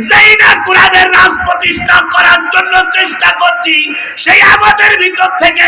যেই না কোরআনের রাজ প্রতিষ্ঠা করার জন্য চেষ্টা করছি, সেই আমাদের ভিতর থেকে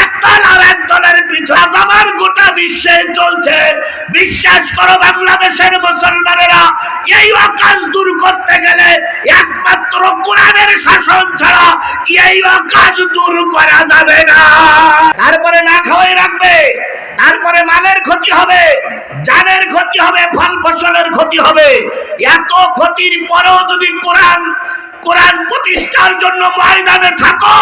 একদল আর একদলের পিছনে আমার গোটা বিশ্বে চলছে। বিশ্বাস করো বাংলাদেশের মুসলমানেরা, এই অকাজ দূর করতে গেলে একমাত্র কোরআনের শাসন ছাড়া এই অকাজ দূর করা যাবে না। তারপরে না খাওয়াই রাখবে, তারপরে মালের ক্ষতি হবে, জানের ক্ষতি হবে, ফল ফসলের ক্ষতি হবে। এত ক্ষতির পরেও যদি কোরআন প্রতিষ্ঠার জন্য ময়দানে থাকো,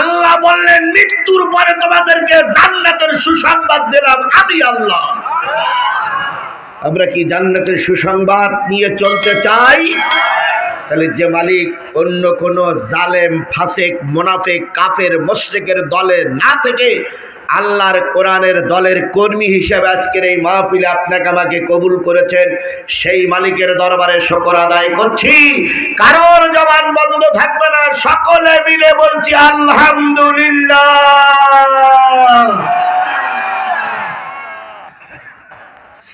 আল্লাহ বললেন মৃত্যুর পরে তোমাদেরকে জান্নাতের সুসংবাদ দিলাম আমি আল্লাহ। আমরা কি জান্নাতের সুসংবাদ নিয়ে চলতে চাই? তাহলে যে মালিক অন্য কোন জালেম, ফাসিক, মুনাফিক, কাফের, মুশরিকের দলে না থেকে আল্লাহর কোরআনের দলের কর্মী হিসেবে আজকের এই মাহফিলে আপনাকে আমাকে কবুল করেছেন, সেই মালিকের দরবারে শুকর আদায় করছি। কারোর জবান বন্ধ থাকবে না, সকলে মিলে বলছি আলহামদুলিল্লাহ।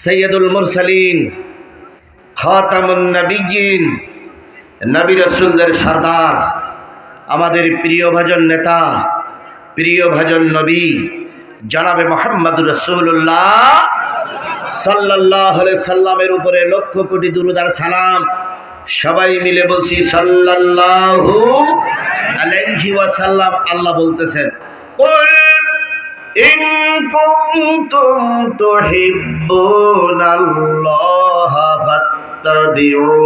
সৈয়দুল মুরসালিন, খাতামুন নবিয়্যিন, নবী রাসূলদের সরদার, আমাদের প্রিয় ভাজন নেতা, প্রিয় ভাজন নবী জনাবে মুহাম্মদুর রাসূলুল্লাহ সাল্লাল্লাহু আলাইহি সাল্লামের উপরে লক্ষ কোটি দুরূদ আর সালাম। সবাই মিলে বলছি সাল্লাল্লাহু আলাইহি ওয়াসাল্লাম। আল্লাহ বলতেছেন, কুল ইন কুনতুম তুহিব্বুনাল্লাহা ফাত্তাবিউনি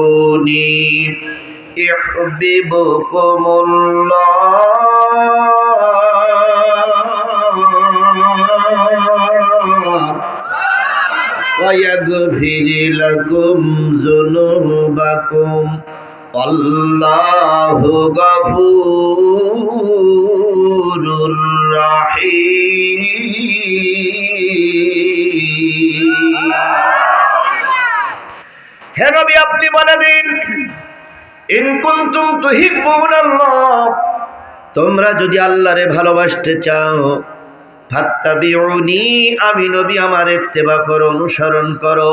ওয়া ইয়াগফির লাকুম যুনুবাকুম আল্লাহু গফুরুর রাহিম। হে নবী, আপনি বলে দিন, ইন কুনতুম তুহিব্বুনাল্লাহ, তোমরা যদি আল্লাহরে ভালোবাসতে চাও, ফাত্তাবিউনি, আমি নবী আমার ইত্তেবা করো, অনুসরণ করো।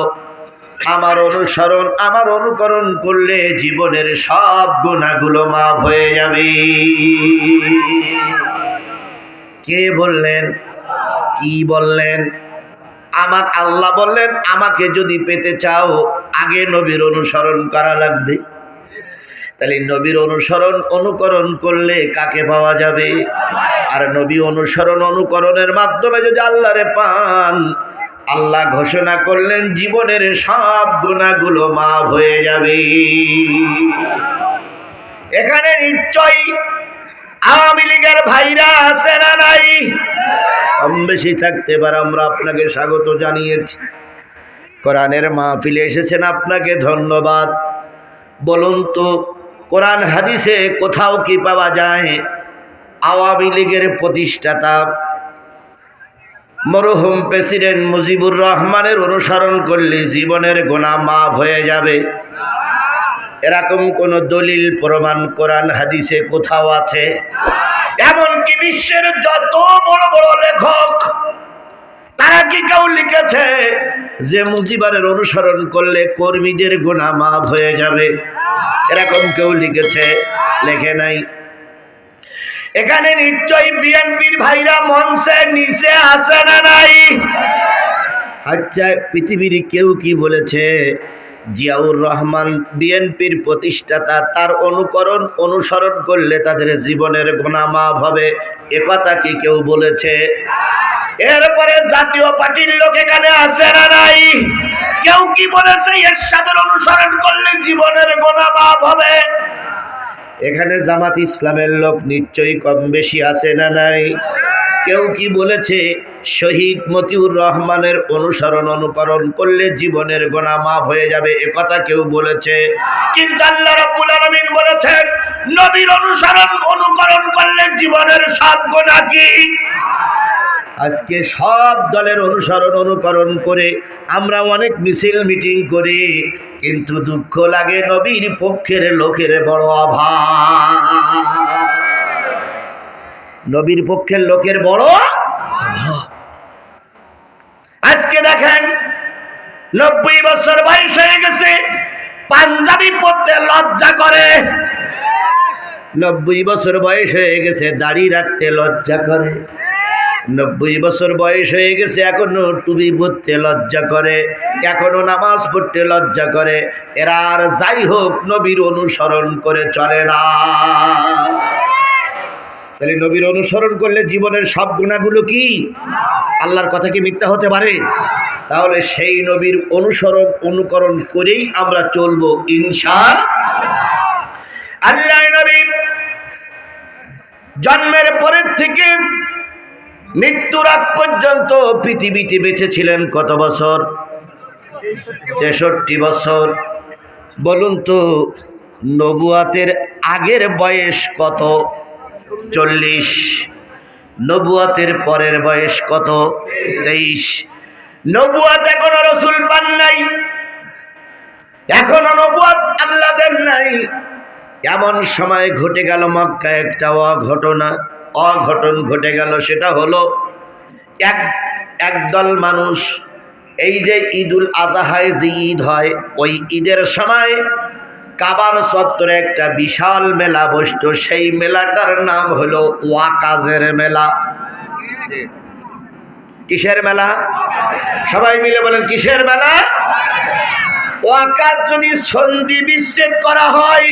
আমার অনুসরণ, আমার অনুকরণ করলে জীবনের সব গুনাহগুলো মাফ হয়ে যাবে। কে বললেন? কি বললেন? আমাকে আল্লাহ বললেন, আমাকে যদি পেতে চাও আগে নবীর অনুসরণ করা লাগবে। তাহলে নবীর অনুসরণ অনুকরণ করলে কাকে পাওয়া যাবে? আর নবী অনুসরণ অনুকরণের মাধ্যমে যদি আল্লাহরে পান, আল্লাহ ঘোষণা করলেন জীবনের সব গুনাহগুলো মাফ হয়ে যাবে। এখানে নিশ্চয়ই আওয়ামী লীগের ভাইরা আছে না নাই? কম বেশি থাকতে পারে। আমরা আপনাকে স্বাগত জানিয়েছি, কোরআনের মাহফিলে এসেছেন, আপনাকে ধন্যবাদ। বলুন তো, কোরআন হাদিসে কোথাও কি পাওয়া যায় আওয়ামী লীগের প্রতিষ্ঠাতা মরহুম প্রেসিডেন্ট মুজিবুর রহমানের অনুসরণ করলে জীবনের গুনাহ মাফ হয়ে যাবে? এরকম কোন দলিল প্রমাণ কোরআন হাদিসে কোথাও আছে? এমনকি বিশ্বের যত বড় বড় লেখক, তারা কি কেউ লিখেছে যে মুজিবের অনুসরণ করলে কর্মীদের গুনাহ মাফ হয়ে যাবে? এরকম কেউ লিখেছে? লেখে নাই। এখানে নিশ্চয়ই বিএনপির ভাইরা মঞ্চে নিচে আছে না নাই? আচ্ছা, পৃথিবীর কেউ কি বলেছে জিয়াউর রহমান বিএনপির প্রতিষ্ঠাতা, তার অনুসরণ করলে তাদের জীবনের গুনাহ মাফ হবে? একথা কি কেউ বলেছে? এরপরে জাতীয় পার্টির লোক এখানে আছে না নাই? কেউ কি বলেছে এরশাদের অনুসরণ করলে জীবনের গুনাহ মাফ হবে? এখানে জামাত ইসলামের লোক নিশ্চয়ই কম বেশি আছে না নাই? কেউ কি বলেছে শহীদ মতিউর রহমানের অনুকরণ করলে জীবনের গুনাহ মাফ হয়ে যাবে? একথা কেউ বলেছে? কিন্তু আল্লাহ রাব্বুল আলামিন বলেছেন নবীর অনুকরণ করলে জীবনের সব গুনাহ কি? আজকে সব দলের অনুকরণ করে আমরা অনেক মিছিল মিটিং করি, কিন্তু দুঃখ লাগে নবীর পক্ষের লোকের বড় অভাব। নবীর পক্ষের লোকের বড় অভাব। আজকে দেখেন 90 বছর বয়স হয়ে গেছে, পাঞ্জাবি পরতে লজ্জা করে, 90 বছর বয়স হয়ে গেছে দাড়ি রাখতে লজ্জা করে, 90 বছর বয়স হয়ে গেছে এখনো টুপি পরতে লজ্জা করে, এখনো নামাজ পড়তে লজ্জা করে। এরা আর যাই হোক নবীর অনুসরণ করে চলে না। তাহলে নবীর অনুসরণ করলে জীবনের সব গুণাগুলো কি আল্লাহর কথা কি মিথ্যা হতে পারে? তাহলে সেই নবীর অনুকরণ করেই আমরা চলবো ইনশাআল্লাহ। আল্লাহ নবী জন্মের পরের থেকে মৃত্যুর আগ পর্যন্ত পৃথিবীতে বেঁচে ছিলেন কত বছর? 63 বছর। বলুন তো নবুয়াতের আগের বয়স কত? 40। নবুয়াতের পরের বয়স কত? 23। নবুয়াত এখনো রাসূল পান নাই, এখনো নবুয়াত আল্লাহ দেন নাই। এমন সময় ঘটে গেল মক্কায় একটা অঘটন ঘটে গেল। সেটা হলো একদল মানুষ, এই যে ঈদুল আজহায় যে ঈদ হয়, ওই ঈদের সময় কাবার চত্বরে একটা বিশাল মেলা বসত। সেই মেলাটার নাম হলো ওয়াকাজের মেলা। কিসের মেলা? সবাই মিলে বলেন কিসের মেলা? ওয়াকাজ যদি সন্ধি বিচ্ছেদ করা হয়,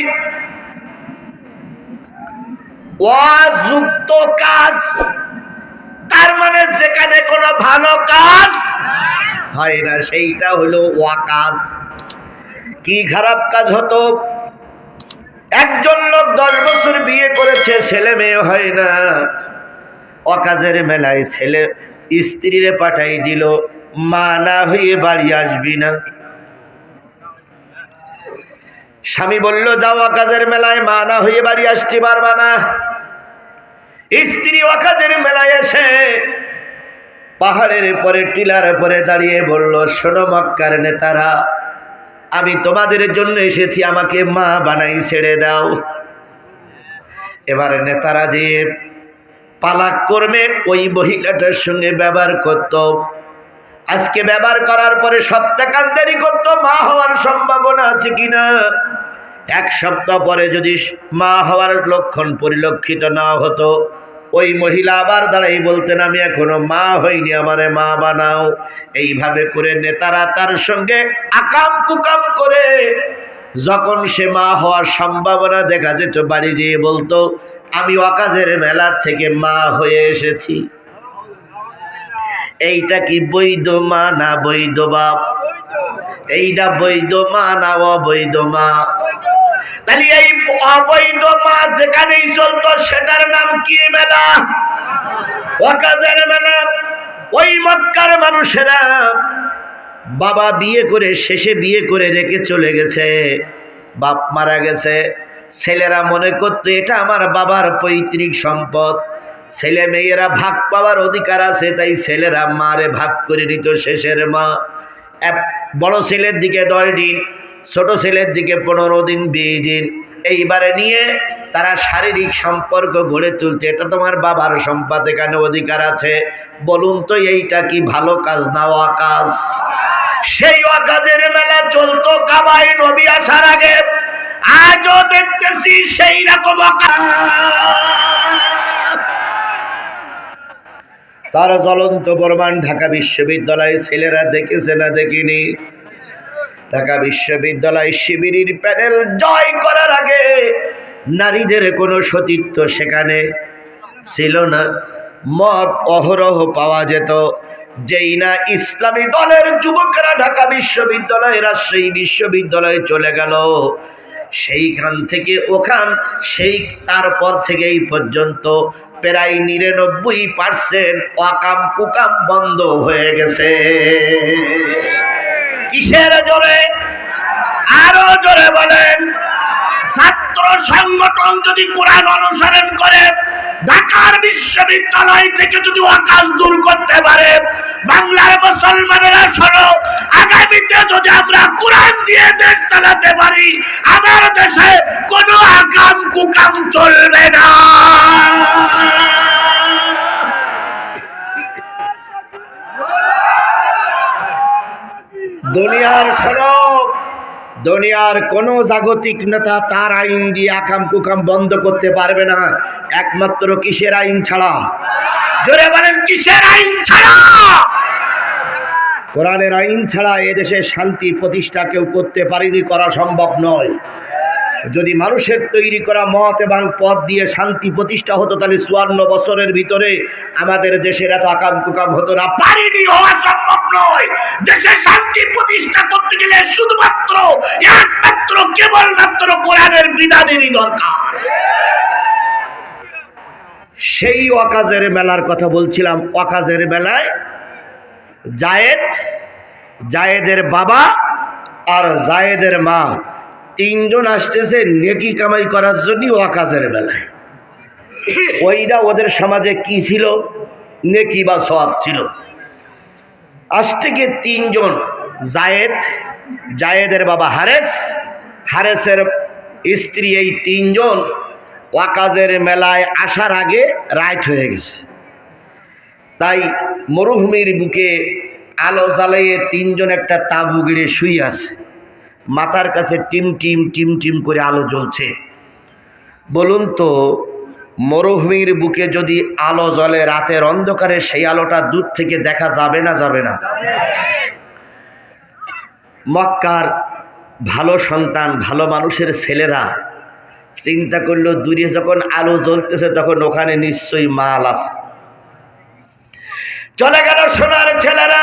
ওয়াযুক্ত কাজ, তার মানে যেখানে কোনো ভালো কাজ হয় না সেইটা হলো ওয়াকাজ। কি খারাপ কাজ হতো? একজন লোক 10 বছর বিয়ে করেছে, ছেলে মেয়ে হয় না। ওয়াকাজের মেলায় ছেলে স্ত্রীরে পাঠাই দিল, মা না হয়ে বাড়ি আসবি না। স্বামী বলল যাও ওয়াকাজের মেলায়, মা না হয়ে বাড়ি আসতে পারবা না। স্ত্রী ওয়াকাজের মেলায় এসে পাহাড়ের পরে টিলার পরে দাঁড়িয়ে বলল, শোনো মক্কার নেতারা, আমি তোমাদের জন্য এসেছি, আমাকে মা বানাই ছেড়ে দাও। এবারে নেতারা যে পালাক কর্মে ওই মহিলাটার সঙ্গে ব্যবহার করত, আজকে ব্যবহার করার পরে সপ্তাহকান্তারি করতো মা হওয়ার সম্ভাবনা আছে কিনা। 1 সপ্তাহ পরে যদি মা হওয়ার লক্ষণ পরিলক্ষিত না হতো, ওই মহিলা আবার দাঁড়াই বলতেন, আমি এখনো মা হইনি, আমারে মা বানাও। এইভাবে করে নেতারা তার সঙ্গে আকাম কুকাম করে যখন সে মা হওয়ার সম্ভাবনা দেখা যেত, বাড়ি যেয়ে বলতো, আমি ওয়াকাজের মেলা থেকে মা হয়ে এসেছি। এইটা কি বৈধ মা না বৈধ বাপ? এইটা বৈধ মা না অবৈধ মা? তাহলে এই অবৈধ মা যেখানেই চলতো সেটার নাম কি মেলা? ওয়াকাজের মেলা। ওই মক্কার মানুষেরা বাবা বিয়ে করে, শেষে বিয়ে করে রেখে চলে গেছে, বাপ মারা গেছে, ছেলেরা মনে করতো এটা আমার বাবার পৈতৃক সম্পদ, ছেলে মেয়েরা ভাগ পাওয়ার অধিকার আছে, তাই ছেলেরা মারে ভাগ করে নিত। শেষের মা বড় ছেলের দিকে 10 দিন, ছোট ছেলের দিকে 15 দিন, 20 দিন, এইবারে নিয়ে তারা শারীরিক সম্পর্ক গড়ে তুলতে, এটা তোমার বাবার সম্পদ, এখানে অধিকার আছে। বলুন তো এইটা কি ভালো কাজ না ওয়াকাজ? সেই ওয়াকাজের মেলা চলতো কাবায় নবী আসার আগে। আজও দেখতেছি সেই রকম ওয়াকাজ। তার জ্বলন্ত প্রমাণ ঢাকা বিশ্ববিদ্যালয়ে ছেলেরা দেখেছে না দেখিনি? ঢাকা বিশ্ববিদ্যালয় শিবিরের প্যানেল জয় করার আগে নারীদের কোনো সতীত্ব সেখানে ছিল না। মদ অহরহ পাওয়া যেত। যেই না ইসলামী দলের যুবকেরা ঢাকা বিশ্ববিদ্যালয়, রাজশাহী বিশ্ববিদ্যালয়ে চলে গেল, সেইখান থেকে সেই তারপর থেকে এই পর্যন্ত প্রায় 99% ওয়াকাম কুকাম বন্ধ হয়ে গেছে। কিসের জোরে? আরো জোরে বলেন। ছাত্র সংগঠন যদি কোরআন অনুসরণ করে, ঢাকার বিশ্ববিদ্যালয় থেকে যদি ওয়াকাজ দূর করতে পারে, বাংলার মুসলমানেরা শোনো, আগামীতে যদি আমরা কোরআন দিয়ে দেশ চালাতে পারি, আমার দেশে কোনো আকাম কুকাম চলবে না। দুনিয়ার কোন জাগতিক নেতা তার আইন দিয়ে আকাম কুকাম বন্ধ করতে পারবে না, একমাত্র কিসের আইন ছাড়া? জোরে বলেন, কিসের আইন ছাড়া? কোরআনের আইন ছাড়া এদেশে শান্তি প্রতিষ্ঠা কেউ করতে পারেনি, করা সম্ভব নয়। যদি মানুষের তৈরি করা মত এবং পথ দিয়ে শান্তি প্রতিষ্ঠা হতো, তাহলে 54 বছরের ভিতরে আমাদের দেশের এত আকাম কুকাম হতো না। পারিনি, হওয়া সম্ভব নয়। দেশে শান্তি প্রতিষ্ঠা করতে গেলে শুধুমাত্র একমাত্র কেবলমাত্র কোরআনের বিধানেরই দরকার। সেই ওয়াকাজের মেলার কথা বলছিলাম। ওয়াকাজের মেলায় জায়েদের বাবা আর জায়েদের মা তিনজন আসতেছে নেকি কামাই করার জন্য ওয়াকাজের বেলায়। ওইটা ওদের সমাজে কি ছিল? নেকি বা সওয়াব ছিল। আজ থেকে তিনজন, জায়েদের বাবা হারেসের স্ত্রী, এই তিনজন ওয়াকাজের মেলায় আসার আগে রাত হয়ে গেছে। তাই মরুভূমির বুকে আলো জ্বালিয়ে তিনজন একটা তাঁবু গিড়ে শুয়ে আছে। মাথার কাছে টিম টিম টিম টিম করে আলো জ্বলছে। বলুন তো, মরুভূমির বুকে যদি আলো জ্বলে রাতের অন্ধকারে, সেই আলোটা দূর থেকে দেখা যাবে না যাবে না? মক্কার ভালো সন্তান, ভালো মানুষের ছেলেরা চিন্তা করলো, দূরে যখন আলো জ্বলতেছে তখন ওখানে নিশ্চয়ই মাল আছে। চলে গেল সোনার ছেলেরা,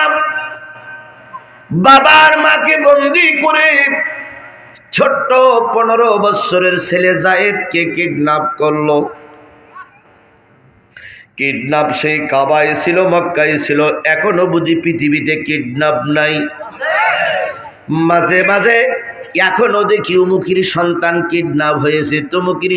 বাবার মাকে বন্দি করে ছোট্ট 15 বছরের ছেলে জায়েদকে কিডন্যাপ করলো। কিডন্যাপ সেই কাবায় ছিল, মক্কায় ছিল। এখনো বুঝি পৃথিবীতে কিডন্যাপ নাই? মাঝে মাঝে এখনো দেখি উমুকির সন্তান কিডন্যাপ হয়েছে, তমুকির